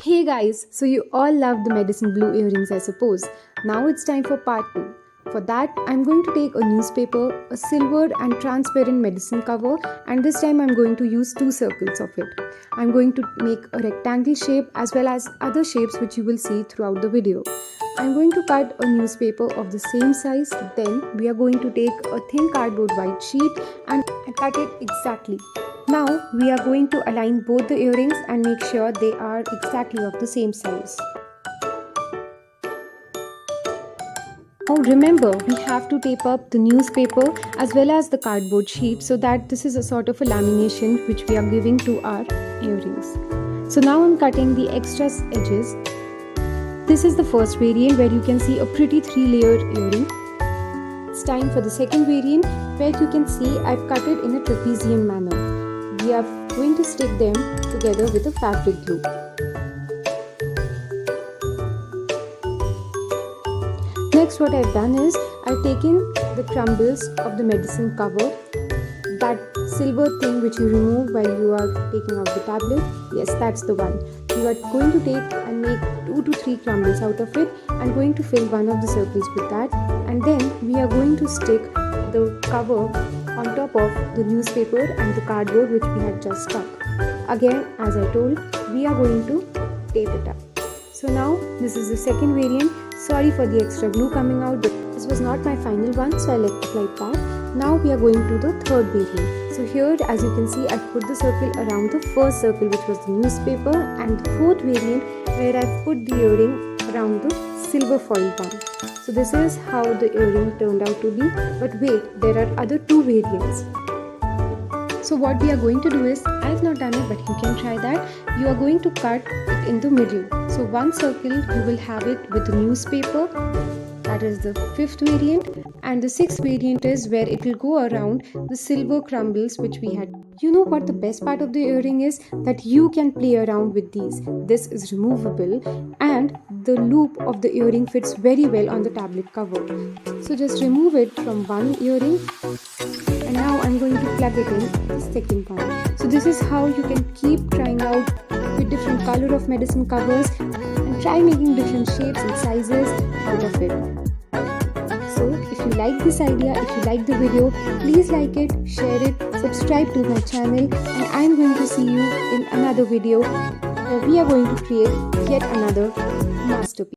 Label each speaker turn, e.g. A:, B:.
A: Hey guys, so you all love the medicine blue earrings, I suppose. Now it's time for part 2. For that, I'm going to take a newspaper, a silver and transparent medicine cover, and this time I'm going to use two circles of it. I'm going to make a rectangle shape as well as other shapes which you will see throughout the video. I'm going to cut a newspaper of the same size, then we are going to take a thin cardboard white sheet and cut it exactly. Now we are going to align both the earrings and make sure they are exactly of the same size. Now remember, we have to tape up the newspaper as well as the cardboard sheet so that this is a sort of a lamination which we are giving to our earrings. So now I'm cutting the extra edges. This is the first variant where you can see a pretty 3-layer earring. It's time for the second variant where you can see I've cut it in a trapezium manner. We are going to stick them together with a fabric glue. Next, what I've done is I've taken the crumbles of the medicine cover, that silver thing which you remove while you are taking out the tablet. Yes, that's the one. You are going to take and make 2 to 3 crumbles out of it and going to fill one of the circles with that, and then we are going to stick the cover on top of the newspaper and the cardboard which we had just stuck. Again, as I told, we are going to tape it up. So now this is the second variant. Sorry for the extra glue coming out, but this was not my final one, so I left it like that. Now we are going to the third variant. So here, as you can see, I've put the circle around the first circle which was the newspaper, and the fourth variant where I've put the earring around the silver foil one. So this is how the earring turned out to be. But wait, there are other two variants. So what we are going to do is, I have not done it but you can try that. You are going to cut it in the middle. So one circle you will have it with the newspaper. That is the fifth variant, and the sixth variant is where it will go around the silver crumbles which we had. You know what the best part of the earring is? That you can play around with these. This is removable and the loop of the earring fits very well on the tablet cover. So just remove it from one earring, and now I'm going to plug it in the second one. So this is how you can keep trying out with different color of medicine covers and try making different shapes and sizes out of it. So if you like this idea, if you like the video, please like it, share it, subscribe to my channel, and I'm going to see you in another video where we are going to create yet another masterpiece.